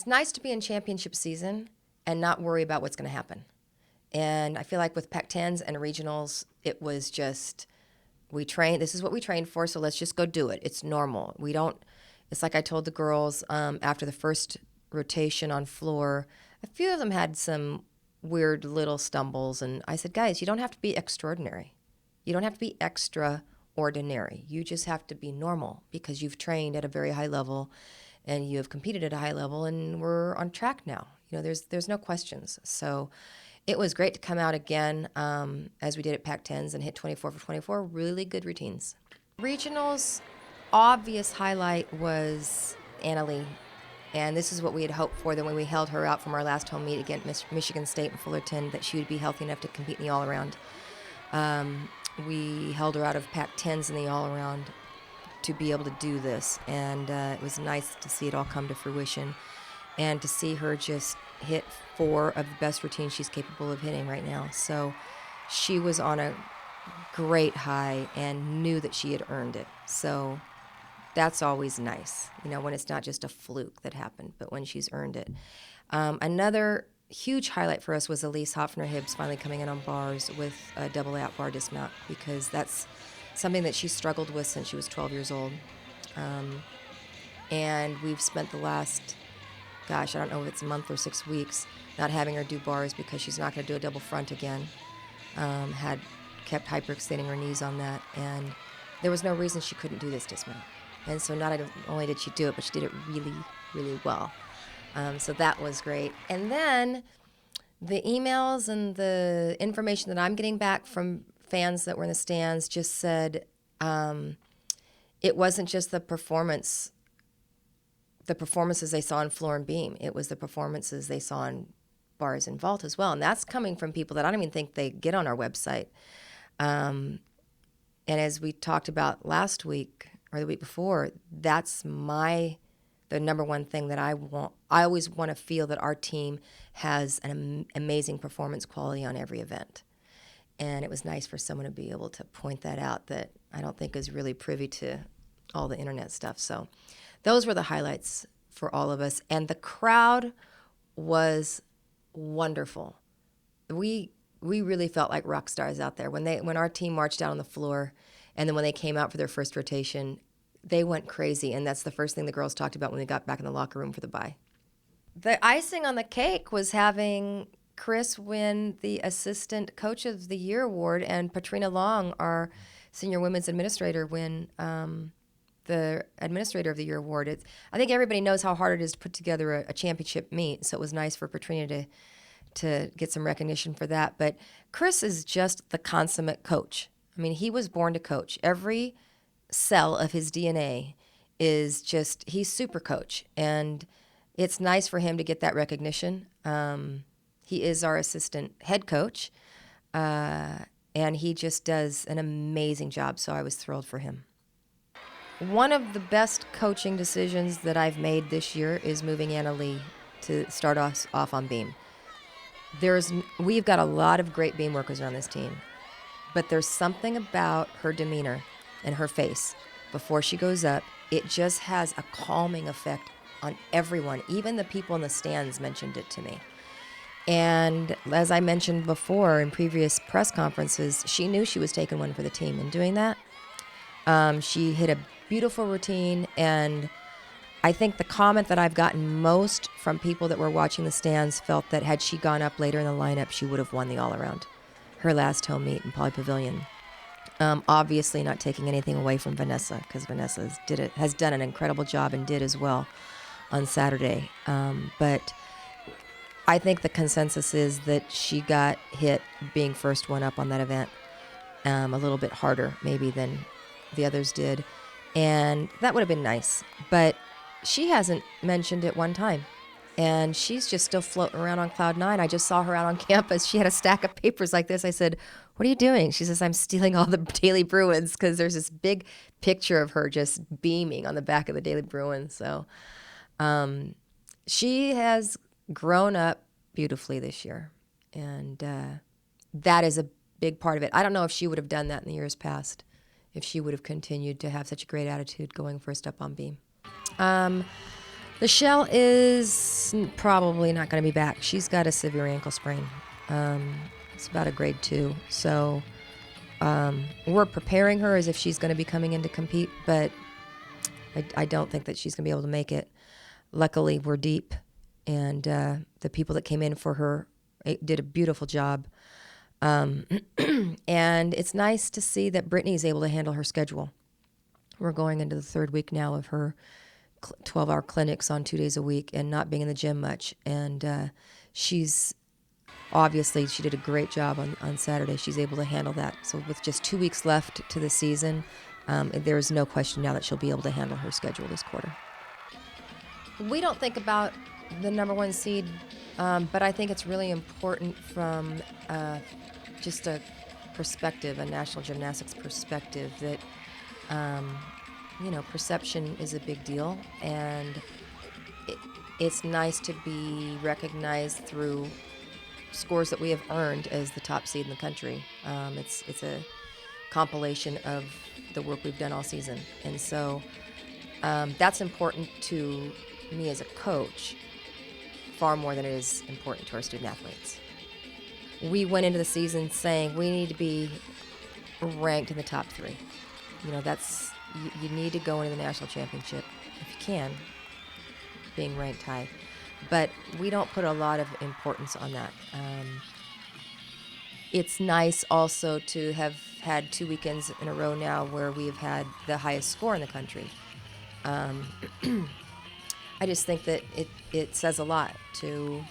it's nice to be in championship season and not worry about what's going to happen. And I feel like with Pac-10s and regionals, it was just, we train, this is what we trained for, so let's just go do it. It's normal. We don't, it's like I told the girls after the first rotation on floor, a few of them had some weird little stumbles, and I said, guys, you don't have to be extraordinary. You don't have to be extraordinary. You just have to be normal because you've trained at a very high level and you have competed at a high level, and we're on track now. You know, there's no questions. So it was great to come out again as we did at Pac-10s and hit 24 for 24. Really good routines. Regionals, obvious highlight was Annalee. And this is what we had hoped for, that when we held her out from our last home meet against Michigan State in Fullerton, that she would be healthy enough to compete in the all-around. We held her out of Pac-10s in the all-around to be able to do this. And it was nice to see it all come to fruition and to see her just hit 4 of the best routines she's capable of hitting right now. So she was on a great high and knew that she had earned it. So that's always nice, you know, when it's not just a fluke that happened, but when she's earned it. Another huge highlight for us was Elise Hopfner-Hibbs finally coming in on bars with a double out bar dismount, because that's something that she struggled with since she was 12 years old. And we've spent the last, I don't know if it's a month or 6 weeks, not having her do bars because she's not going to do a double front again. Had kept hyperextending her knees on that, and there was no reason she couldn't do this dismount. And so not only did she do it, but she did it really, really well. So that was great. And then the emails and the information that I'm getting back from fans that were in the stands just said it wasn't just the performances they saw on floor and beam. It was the performances they saw on bars and vault as well. And that's coming from people that I don't even think they get on our website. And as we talked about last week or the week before, that's the number one thing that I want. I always want to feel that our team has an amazing performance quality on every event. And it was nice for someone to be able to point that out that I don't think is really privy to all the internet stuff. So those were the highlights for all of us. And the crowd was wonderful. We really felt like rock stars out there. When our team marched out on the floor, and then when they came out for their first rotation, they went crazy. And that's the first thing the girls talked about when we got back in the locker room for the bye. The icing on the cake was having Chris win the Assistant Coach of the Year award, and Patrina Long, our senior women's administrator, win the Administrator of the Year award. I think everybody knows how hard it is to put together a championship meet, so it was nice for Patrina to get some recognition for that. But Chris is just the consummate coach. I mean, he was born to coach. Every cell of his DNA is just, he's super coach. And it's nice for him to get that recognition. He is our assistant head coach, and he just does an amazing job, so I was thrilled for him. One of the best coaching decisions that I've made this year is moving Annalee to start off on beam. We've got a lot of great beam workers on this team, but there's something about her demeanor and her face before she goes up. It just has a calming effect on everyone. Even the people in the stands mentioned it to me. And as I mentioned before in previous press conferences, she knew she was taking one for the team. In doing that, she hit a beautiful routine, and I think the comment that I've gotten most from people that were watching the stands felt that had she gone up later in the lineup, she would have won the all-around, her last home meet in Poly Pavilion. Obviously not taking anything away from Vanessa, because Vanessa has done an incredible job and did as well on Saturday. But I think the consensus is that she got hit being first one up on that event a little bit harder maybe than the others did. And that would have been nice. But she hasn't mentioned it one time. And she's just still floating around on cloud 9. I just saw her out on campus. She had a stack of papers like this. I said, "What are you doing?" She says, "I'm stealing all the Daily Bruins," because there's this big picture of her just beaming on the back of the Daily Bruin. So she has grown up beautifully this year. And that is a big part of it. I don't know if she would have done that in the years past, if she would have continued to have such a great attitude going first up on beam. Michelle is probably not going to be back. She's got a severe ankle sprain. It's about a grade 2. So we're preparing her as if she's going to be coming in to compete, but I don't think that she's going to be able to make it. Luckily, we're deep, and the people that came in for her did a beautiful job. And it's nice to see that Brittany's able to handle her schedule. We're going into the 3rd week now of her 12-hour clinics on 2 days a week and not being in the gym much. And she's obviously, she did a great job on Saturday. She's able to handle that. So with just 2 weeks left to the season, there's no question now that she'll be able to handle her schedule this quarter. We don't think about the number 1 seed, but I think it's really important from just a perspective, a national gymnastics perspective, that perception is a big deal, and it's nice to be recognized through scores that we have earned as the top seed in the country. It's a compilation of the work we've done all season, and so that's important to me as a coach far more than it is important to our student athletes. We went into the season saying we need to be ranked in the top 3. That's you need to go into the national championship if you can, being ranked high. But we don't put a lot of importance on that. It's nice also to have had 2 weekends in a row now where we've had the highest score in the country. I just think that it says a lot to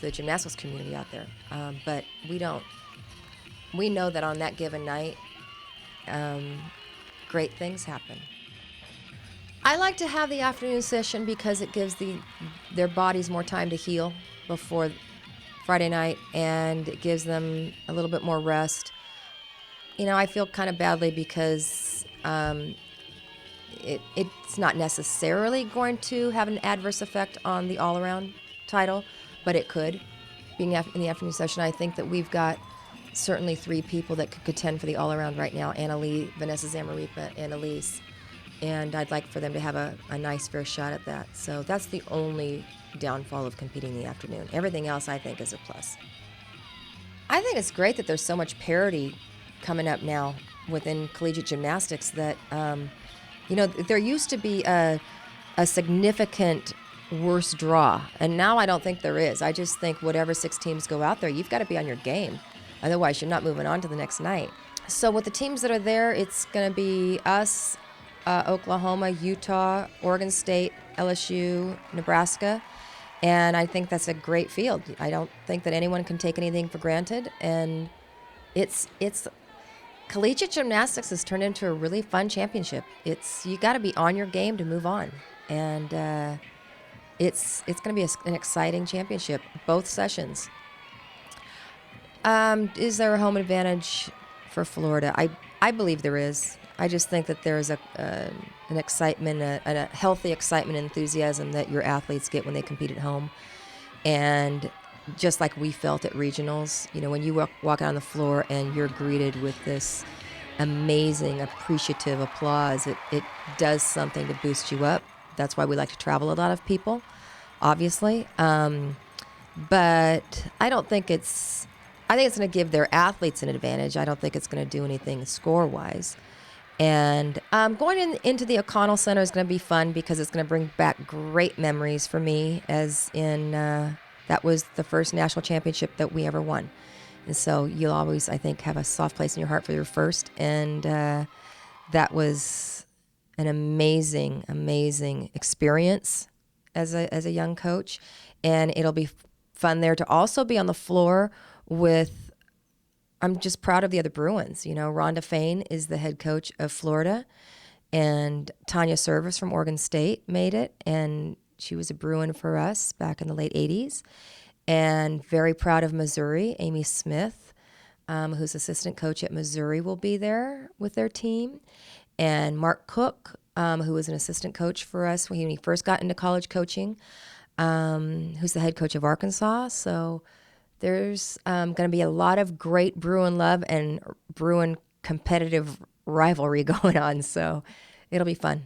the gymnastics community out there. But we know that on that given night, great things happen. I like to have the afternoon session because it gives their bodies more time to heal before Friday night, and it gives them a little bit more rest. I feel kind of badly because it's not necessarily going to have an adverse effect on the all-around title, but it could. Being in the afternoon session, I think that we've got certainly 3 people that could contend for the all-around right now: Anna Lee, Vanessa Zamaripa, and Elise. And I'd like for them to have a nice, fair shot at that. So that's the only downfall of competing in the afternoon. Everything else, I think, is a plus. I think it's great that there's so much parity coming up now within collegiate gymnastics that, there used to be a significant worse draw, and now I don't think there is. I just think whatever 6 teams go out there, you've got to be on your game. Otherwise, you're not moving on to the next night. So with the teams that are there, it's going to be us, Oklahoma, Utah, Oregon State, LSU, Nebraska, and I think that's a great field. I don't think that anyone can take anything for granted, and it's collegiate gymnastics has turned into a really fun championship. You got to be on your game to move on, and it's going to be an exciting championship, both sessions. Is there a home advantage for Florida? I believe there is. I just think that there's an excitement, a healthy excitement and enthusiasm that your athletes get when they compete at home. And just like we felt at regionals, when you walk out on the floor and you're greeted with this amazing, appreciative applause, it does something to boost you up. That's why we like to travel a lot of people, obviously. But I think it's going to give their athletes an advantage. I don't think it's going to do anything score-wise. And going into the O'Connell Center is going to be fun because it's going to bring back great memories for me, as in that was the first national championship that we ever won. And so you'll always, I think, have a soft place in your heart for your first. And that was an amazing, amazing experience as a young coach. And it'll be fun there to also be on the floor with, I'm just proud of the other Bruins. Rhonda Fain is the head coach of Florida, and Tanya Service from Oregon State made it, and she was a Bruin for us back in the late 80s. And very proud of Missouri. Amy Smith, who's assistant coach at Missouri, will be there with their team. And Mark Cook, who was an assistant coach for us when he first got into college coaching, who's the head coach of Arkansas. So there's going to be a lot of great Bruin love and Bruin competitive rivalry going on, so it'll be fun.